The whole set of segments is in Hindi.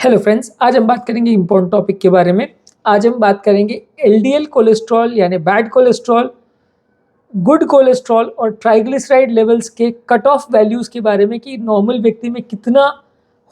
हेलो फ्रेंड्स, आज हम बात करेंगे इम्पोर्टेंट टॉपिक के बारे में। आज हम बात करेंगे एलडीएल कोलेस्ट्रॉल यानी बैड कोलेस्ट्रॉल, गुड कोलेस्ट्रॉल और ट्राइग्लिसराइड लेवल्स के कट ऑफ वैल्यूज़ के बारे में कि नॉर्मल व्यक्ति में कितना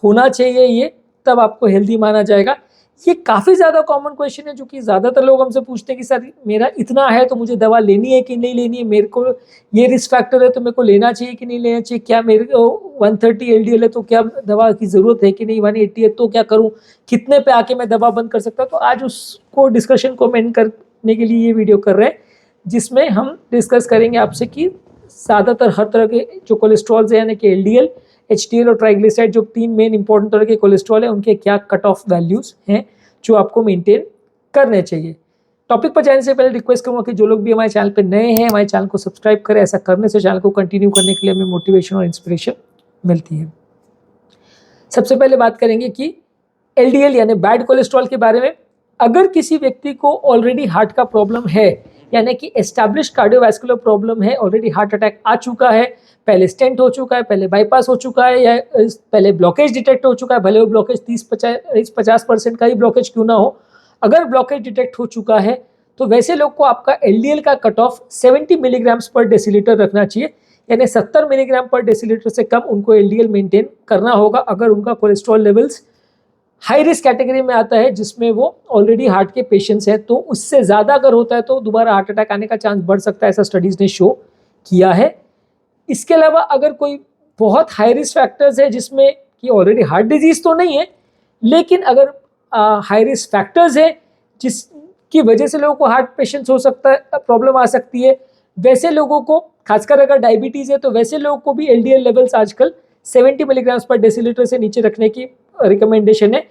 होना चाहिए, ये तब आपको हेल्दी माना जाएगा। ये काफ़ी ज़्यादा कॉमन क्वेश्चन है जो कि ज़्यादातर लोग हमसे पूछते हैं कि सर मेरा इतना है तो मुझे दवा लेनी है कि नहीं लेनी है, मेरे को ये रिस्क फैक्टर है तो मेरे को लेना चाहिए कि नहीं लेना चाहिए, क्या मेरे को 130 एलडीएल है तो क्या दवा की ज़रूरत है कि नहीं, 180 है तो क्या करूं, कितने पे आके मैं दवा बंद कर सकता हूं। तो आज उसको डिस्कशन को मेन करने के लिए ये वीडियो कर रहे हैं, जिसमें हम डिस्कस करेंगे आपसे कि ज़्यादातर हर तरह के जो कोलेस्ट्रॉल्स हैं यानी कि एलडीएल, एचडीएल और ट्राइग्लिसराइड, जो तीन मेन इंपॉर्टेंट तरह के कोलेस्ट्रॉल है, उनके क्या कट ऑफ वैल्यूज़ हैं जो आपको मेंटेन करने चाहिए। टॉपिक पर जाने से पहले रिक्वेस्ट करूँगा कि जो लोग भी हमारे चैनल पर नए हैं हमारे चैनल को सब्सक्राइब करें। ऐसा करने से चैनल को कंटिन्यू करने के लिए हमें मोटिवेशन और इंस्पिरेशन मिलती है। सबसे पहले बात करेंगे कि एलडीएल यानी बैड कोलेस्ट्रॉल के बारे में। अगर किसी व्यक्ति को ऑलरेडी हार्ट का प्रॉब्लम है यानी कि एस्टैब्लिश कार्डियोवैस्कुलर प्रॉब्लम है, ऑलरेडी हार्ट अटैक आ चुका है, पहले स्टेंट हो चुका है, पहले बाईपास हो चुका है या पहले ब्लॉकेज डिटेक्ट हो चुका है, भले वो ब्लॉकेज 30-50% का ही ब्लॉकेज क्यों ना हो, अगर ब्लॉकेज डिटेक्ट हो चुका है तो वैसे लोग को आपका एलडीएल का कट ऑफ 70 मिलीग्राम्स पर डेसीलीटर रखना चाहिए, यानी 70 मिलीग्राम पर डेसीलीटर से कम उनको एलडीएल मेंटेन करना होगा अगर उनका cholesterol levels high risk category में आता है जिसमें वो ऑलरेडी हार्ट के पेशेंट्स हैं। तो उससे ज़्यादा अगर होता है तो दोबारा हार्ट अटैक आने का चांस बढ़ सकता है, ऐसा स्टडीज़ ने शो किया है। इसके अलावा अगर कोई बहुत हाई रिस्क फैक्टर्स है जिसमें कि ऑलरेडी हार्ट डिजीज़ तो नहीं है, लेकिन अगर हाई रिस्क फैक्टर्स है जिसकी वजह से लोगों को हार्ट पेशेंट्स हो सकता है, प्रॉब्लम आ सकती है, वैसे लोगों को, खासकर अगर डायबिटीज़ है तो वैसे लोगों को भी एलडीएल लेवल्स आजकल 70 मिलीग्राम्स पर डेसीलीटर से नीचे रखने की रिकमेंडेशन है।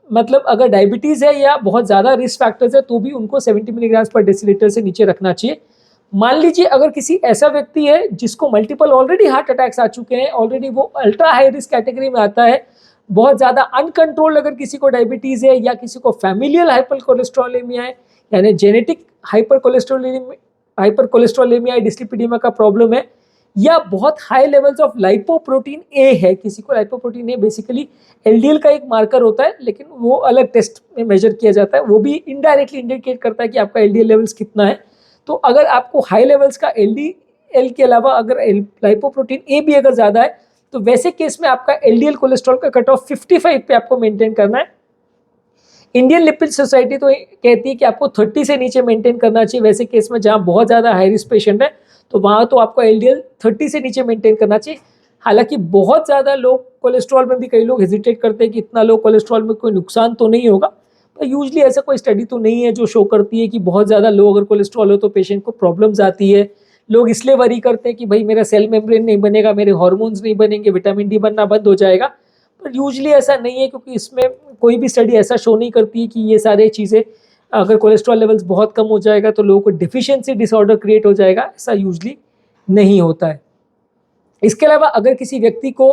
मतलब अगर डायबिटीज़ है या बहुत ज़्यादा रिस्क फैक्टर्स है तो भी उनको 70 मिलीग्राम्स पर डेसीलीटर से नीचे रखना चाहिए। मान लीजिए अगर किसी ऐसा व्यक्ति है जिसको मल्टीपल ऑलरेडी हार्ट अटैक्स आ चुके हैं, ऑलरेडी वो अल्ट्रा हाई रिस्क कैटेगरी में आता है, बहुत ज़्यादा अनकंट्रोल्ड अगर किसी को डायबिटीज़ है या किसी को फैमिलियल हाइपर कोलेस्ट्रॉलेमिया है यानी जेनेटिक हाइपर कोलेस्ट्रॉलेमिया डिस्लिपिडीमिया का प्रॉब्लम है, या बहुत हाई लेवल्स ऑफ लाइपोप्रोटीन ए है, किसी को लाइपोप्रोटीन ए बेसिकली एलडीएल का एक मार्कर होता है लेकिन वो अलग टेस्ट में मेजर किया जाता है, वो भी इनडायरेक्टली इंडिकेट करता है कि आपका एलडीएल लेवल्स कितना है। तो अगर आपको हाई लेवल्स का एलडीएल के अलावा अगर लाइपोप्रोटीन ए भी अगर ज़्यादा है तो वैसे केस में आपका एलडीएल कोलेस्ट्रॉल का कट ऑफ 55 पे आपको मेंटेन करना है। इंडियन लिपिड सोसाइटी तो कहती है कि आपको 30 से नीचे मेंटेन करना चाहिए वैसे केस में जहाँ बहुत ज़्यादा हाई रिस्क पेशेंट है, तो वहाँ तो आपको एलडीएल 30 से नीचे मेंटेन करना चाहिए। हालांकि बहुत ज़्यादा लो कोलेस्ट्रॉल में भी कई लोग हेजिटेट करते हैं कि इतना लो कोलेस्ट्रॉल में कोई नुकसान तो नहीं होगा, पर यूजली ऐसा कोई स्टडी तो नहीं है जो शो करती है कि बहुत ज़्यादा लो अगर कोलेस्ट्रॉल हो तो पेशेंट को प्रॉब्लम्स आती है। लोग इसलिए वरी करते हैं कि भाई मेरा सेल मेम्ब्रेन नहीं बनेगा, मेरे हार्मोन्स नहीं बनेंगे, विटामिन डी बनना बंद हो जाएगा, पर यूजली ऐसा नहीं है क्योंकि इसमें कोई भी स्टडी ऐसा शो नहीं करती है कि ये सारी चीज़ें, अगर कोलेस्ट्रॉल लेवल्स बहुत कम हो जाएगा तो लोगों को डिफिशियंसी डिसऑर्डर क्रिएट हो जाएगा, ऐसा यूजली नहीं होता है। इसके अलावा अगर किसी व्यक्ति को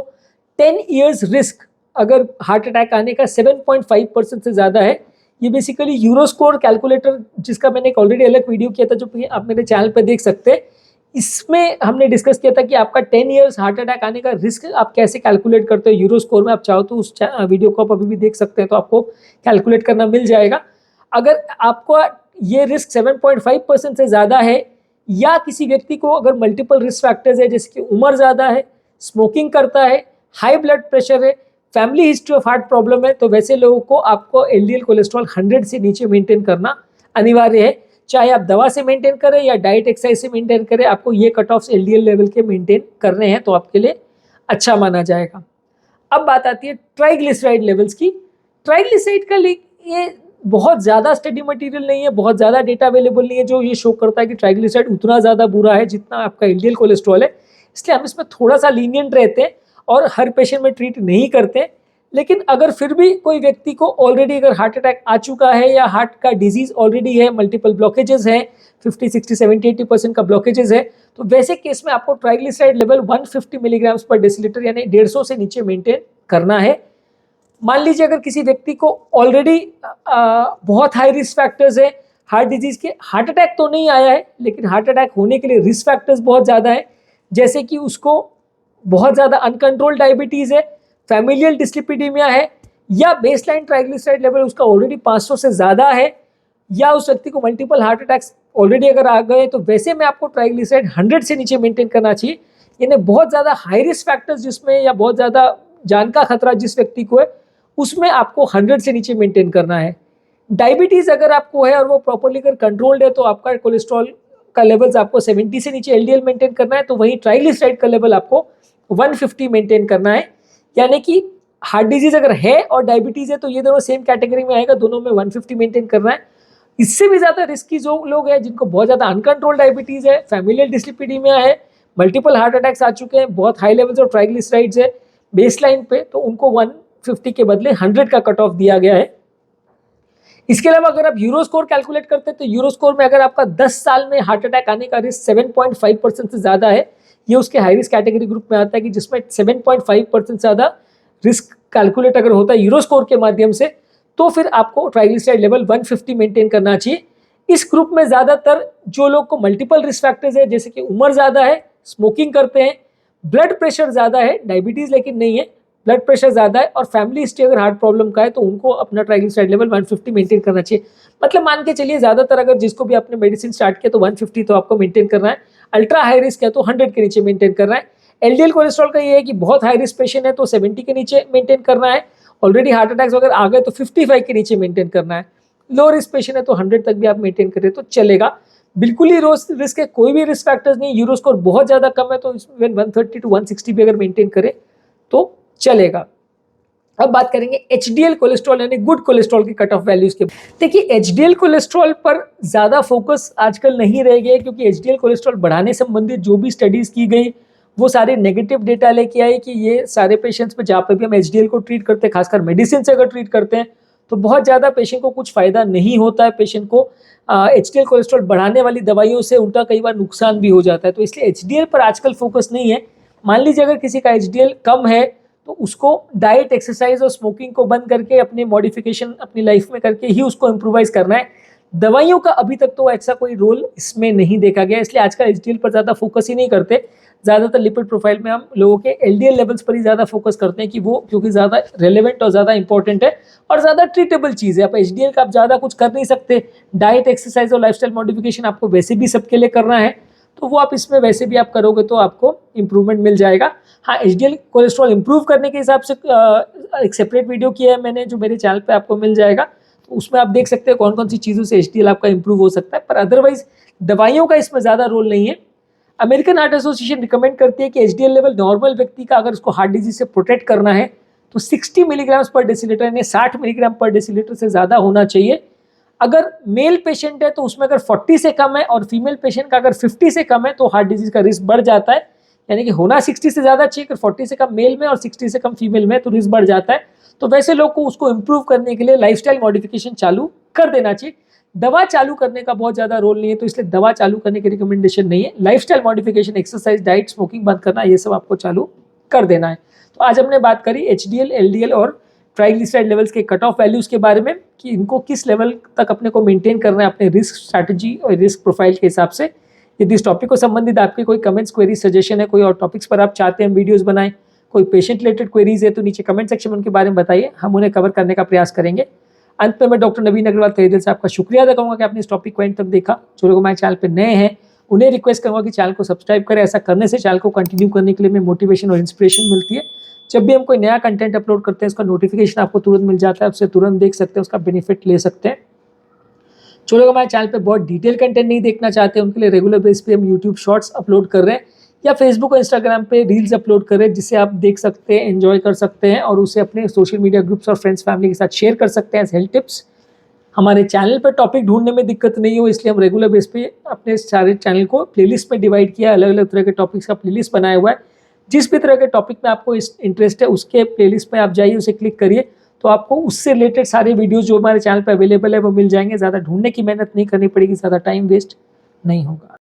10 इयर्स रिस्क अगर हार्ट अटैक आने का 7.5% से ज़्यादा है, ये बेसिकली यूरोस्कोर कैलकुलेटर जिसका मैंने एक ऑलरेडी अलग वीडियो किया था जो आप मेरे चैनल पर देख सकते हैं, इसमें हमने डिस्कस किया था कि आपका 10 इयर्स हार्ट अटैक आने का रिस्क आप कैसे कैलकुलेट करते हो यूरोस्कोर में। आप चाहो तो उस वीडियो को आप अभी भी देख सकते हैं, तो आपको कैलकुलेट करना मिल जाएगा। अगर आपको ये रिस्क 7.5% से ज़्यादा है या किसी व्यक्ति को अगर मल्टीपल रिस्क फैक्टर्स है जैसे कि उम्र ज़्यादा है, स्मोकिंग करता है, हाई ब्लड प्रेशर है, family history of heart problem है, तो वैसे लोगों को आपको एलडीएल कोलेस्ट्रॉल 100 से नीचे मेंटेन करना अनिवार्य है। चाहे आप दवा से मेंटेन करें या डाइट एक्सरसाइज से मेंटेन करें, आपको ये कट ऑफ एलडीएल लेवल के मेंटेन करने हैं तो आपके लिए अच्छा माना जाएगा। अब बात आती है ट्राइग्लिसराइड लेवल्स की। ट्राइग्लिसराइड का ये बहुत ज़्यादा स्टडी मटेरियल नहीं है, बहुत ज़्यादा डेटा अवेलेबल नहीं है जो ये शो करता है कि ट्राइग्लिसराइड उतना ज़्यादा बुरा है जितना आपका एलडीएल कोलेस्ट्रॉल है, इसलिए हम इसमें थोड़ा सा लीनियंट रहते हैं और हर पेशेंट में ट्रीट नहीं करते। लेकिन अगर फिर भी कोई व्यक्ति को ऑलरेडी अगर हार्ट अटैक आ चुका है या हार्ट का डिजीज़ ऑलरेडी है, मल्टीपल ब्लॉकेजेस हैं, 50, 60, 70, 80% का ब्लॉकेजेस है, तो वैसे केस में आपको ट्राइग्लिसराइड लेवल 150 मिलीग्राम्स पर डेसीलीटर यानी 150 से नीचे मेंटेन करना है। मान लीजिए अगर किसी व्यक्ति को ऑलरेडी बहुत हाई रिस्क फैक्टर्स है हार्ट डिजीज़ के, हार्ट अटैक तो नहीं आया है लेकिन हार्ट अटैक होने के लिए रिस्क फैक्टर्स बहुत ज़्यादा है, जैसे कि उसको बहुत ज़्यादा अनकंट्रोल्ड डायबिटीज़ है, फैमिलियल डिस्लिपिडीमिया है, या बेसलाइन ट्राइग्लिसराइड लेवल उसका ऑलरेडी 500 से ज़्यादा है, या उस व्यक्ति को मल्टीपल हार्ट अटैक्स ऑलरेडी अगर आ गए, तो वैसे में आपको ट्राइग्लिसराइड 100 से नीचे मेंटेन करना चाहिए। यानी बहुत ज़्यादा हाई रिस्क फैक्टर्स जिसमें या बहुत ज़्यादा जान का खतरा जिस व्यक्ति को है उसमें आपको 100 से नीचे मेंटेन करना है। डायबिटीज़ अगर आपको है और वो प्रॉपरली अगर कंट्रोल्ड है तो आपका कोलेस्ट्रॉल का लेवल्स आपको 70 से नीचे एलडीएल मेंटेन करना है, तो वहीं ट्राइग्लिसराइड का लेवल आपको 150 मेंटेन करना है। यानी कि हार्ट डिजीज अगर है और डायबिटीज़ है तो ये दोनों सेम कैटेगरी में आएगा, दोनों में 150 मेंटेन करना है। इससे भी ज़्यादा रिस्की जो लोग हैं जिनको बहुत ज़्यादा अनकंट्रोल्ड डायबिटीज़ है, फैमिलियल डिस्लिपिडीमिया है, मल्टीपल हार्ट अटैक्स आ चुके हैं, बहुत हाई लेवल्स ऑफ ट्राइग्लिसराइड्स है बेसलाइन पे, तो उनको 150 के बदले 100 का कट ऑफ दिया गया है। इसके अलावा अगर आप यूरो स्कोर कैलकुलेट करते हैं तो यूरो स्कोर में अगर आपका 10 साल में हार्ट अटैक आने का रिस्क 7.5% से ज़्यादा है, ये उसके हाई रिस्क कैटेगरी ग्रुप में आता है कि जिसमें 7.5% से ज़्यादा रिस्क कैलकुलेट अगर होता है यूरो स्कोर के माध्यम से, तो फिर आपको ट्राइग्लिसराइड लेवल 150 मेंटेन करना चाहिए। इस ग्रुप में ज़्यादातर जो लोग को मल्टीपल रिस्क फैक्टर्स है, जैसे कि उम्र ज़्यादा है, स्मोकिंग करते हैं, ब्लड प्रेशर ज़्यादा है, डायबिटीज़ लेकिन नहीं है, ब्लड प्रेशर ज़्यादा है और फैमिली हिस्ट्री अगर हार्ट प्रॉब्लम का है, तो उनको अपना ट्राइग्लिसराइड लेवल 150 मेंटेन करना चाहिए। मतलब मान के चलिए ज़्यादातर अगर जिसको भी आपने मेडिसिन स्टार्ट किया तो 150 तो आपको मेंटेन करना है, अल्ट्रा हाई रिस्क है तो 100 के नीचे मेंटेन करना है। एलडीएल कोलेस्ट्रॉल का ये है कि बहुत हाई रिस्क पेशेंट है तो 70 के नीचे मेंटेन करना है, ऑलरेडी हार्ट अटैक्स अगर आ गए तो 55 के नीचे मेंटेन करना है, लो रिस्क पेशेंट है तो 100 तक भी आप मेंटेन करें तो चलेगा। बिल्कुल ही रिस्क है, कोई भी रिस्क फैक्टर्स नहीं, यूरो स्कोर बहुत ज़्यादा कम है तो इवन 130 to 160 भी अगर मेंटेन करें तो चलेगा। अब बात करेंगे एचडीएल कोलेस्ट्रॉल यानी गुड कोलेस्ट्रॉल की कट ऑफ वैल्यूज के। देखिए एचडीएल कोलेस्ट्रॉल पर ज़्यादा फोकस आजकल नहीं रह गया, क्योंकि एचडीएल कोलेस्ट्रॉल बढ़ाने संबंधित जो भी स्टडीज़ की गई वो सारे नेगेटिव डेटा लेके आए कि ये सारे पेशेंट्स पे जहाँ पर भी हम एचडीएल को ट्रीट करते हैं, खासकर मेडिसिन से अगर ट्रीट करते हैं तो बहुत ज़्यादा पेशेंट को कुछ फ़ायदा नहीं होता है। पेशेंट को एचडीएल कोलेस्ट्रॉल बढ़ाने वाली दवाइयों से उल्टा कई बार नुकसान भी हो जाता है, तो इसलिए एचडीएल पर आजकल फोकस नहीं है। मान लीजिए अगर किसी का एचडीएल कम है तो उसको डाइट, एक्सरसाइज और स्मोकिंग को बंद करके अपने मॉडिफिकेशन अपनी लाइफ में करके ही उसको इम्प्रूवाइज करना है। दवाइयों का अभी तक तो ऐसा कोई रोल इसमें नहीं देखा गया, इसलिए आजकल एचडीएल पर ज़्यादा फोकस ही नहीं करते। ज़्यादातर लिपिड प्रोफाइल में हम लोगों के एलडीएल लेवल्स पर ही ज़्यादा फोकस करते हैं कि वो क्योंकि ज़्यादा रेलेवेंट और ज़्यादा इंपॉर्टेंट है और ज़्यादा ट्रीटेबल चीज़ है। आप एचडीएल का आप ज़्यादा कुछ कर नहीं सकते, डाइट, एक्सरसाइज और लाइफस्टाइल मॉडिफिकेशन आपको वैसे भी सबके लिए करना है, तो वो आप इसमें वैसे भी आप करोगे तो आपको इम्प्रूवमेंट मिल जाएगा। हाँ, एचडीएल कोलेस्ट्रॉल इंप्रूव करने के हिसाब से एक सेपरेट वीडियो किया है मैंने जो मेरे चैनल पे आपको मिल जाएगा, तो उसमें आप देख सकते हैं कौन कौन सी चीज़ों से एचडीएल आपका इंप्रूव हो सकता है, पर अदरवाइज दवाइयों का इसमें ज़्यादा रोल नहीं है। अमेरिकन हार्ट एसोसिएशन रिकमेंड करती है कि एचडीएल लेवल नॉर्मल व्यक्ति का अगर उसको हार्ट डिजीज से प्रोटेक्ट करना है तो 60 मिलीग्राम पर डेसीलीटर यानी 60 मिलीग्राम पर डेसीलीटर से ज़्यादा होना चाहिए। अगर मेल पेशेंट है तो उसमें अगर 40 से कम है और फीमेल पेशेंट का अगर 50 से कम है तो हार्ट डिजीज का रिस्क बढ़ जाता है। यानी कि होना 60 से ज़्यादा चाहिए, अगर 40 से कम मेल में और 60 से कम फीमेल में तो रिस्क बढ़ जाता है। तो वैसे लोग को उसको इम्प्रूव करने के लिए लाइफस्टाइल मॉडिफिकेशन चालू कर देना चाहिए। दवा चालू करने का बहुत ज़्यादा रोल नहीं है, तो इसलिए दवा चालू करने की रिकमेंडेशन नहीं है। Lifestyle modification, exercise, diet, smoking बंद करना, ये सब आपको चालू कर देना है। तो आज हमने बात करी एचडीएल, एलडीएल और ट्राइग्लिसराइड लेवल्स के कट ऑफ वैल्यूज़ के बारे में कि इनको किस लेवल तक अपने को मेंटेन करना है अपने रिस्क स्ट्रैटेजी और रिस्क प्रोफाइल के हिसाब से। यदि इस टॉपिक को संबंधित आपके कोई कमेंट्स, क्वेरी, सजेशन है, कोई और टॉपिक्स पर आप चाहते हैं हम वीडियोस बनाएं, कोई पेशेंट रिलेटेड क्वेरीज है तो नीचे कमेंट सेक्शन में उनके बारे में बताइए, हम उन्हें कवर करने का प्रयास करेंगे। अंत में मैं डॉक्टर नवीन अग्रवाल तहे दिल से आपका शुक्रिया अदा करूँगा कि आपने इस टॉपिक को एंड तक देखा। जो लोग हमारे चैनल पर नए हैं उन्हें रिक्वेस्ट करूँगा कि चैनल को सब्सक्राइब करें। ऐसा करने से चैनल को कंटिन्यू करने के लिए हमें मोटिवेशन और इंस्पिरेशन मिलती है। जब भी हम कोई नया कंटेंट अपलोड करते हैं उसका नोटिफिकेशन आपको तुरंत मिल जाता है, उससे तुरंत देख सकते हैं, उसका बेनिफिट ले सकते हैं। जो लोग हमारे चैनल पे बहुत डिटेल कंटेंट नहीं देखना चाहते उनके लिए रेगुलर बेस पे हम यूट्यूब शॉर्ट्स अपलोड कर रहे हैं या फेसबुक और इंस्टाग्राम पे रील्स अपलोड कर रहे हैं, जिसे आप देख सकते हैं, एंजॉय कर सकते हैं और उसे अपने सोशल मीडिया ग्रुप्स और फ्रेंड्स फैमिली के साथ शेयर कर सकते हैं एज हेल्थ टिप्स। हमारे चैनल पर टॉपिक ढूंढने में दिक्कत नहीं हो, इसलिए हम रेगुलर बेस पे अपने सारे चैनल को प्लेलिस्ट में डिवाइड किया है, अलग अलग तरह के टॉपिक्स का प्लेलिस्ट बनाया हुआ है। जिस भी तरह के टॉपिक में आपको इंटरेस्ट है उसके प्लेलिस्ट में आप जाइए, उसे क्लिक करिए तो आपको उससे रिलेटेड सारे वीडियोस जो हमारे चैनल पर अवेलेबल है वो मिल जाएंगे। ज़्यादा ढूंढने की मेहनत नहीं करनी पड़ेगी, ज़्यादा टाइम वेस्ट नहीं होगा।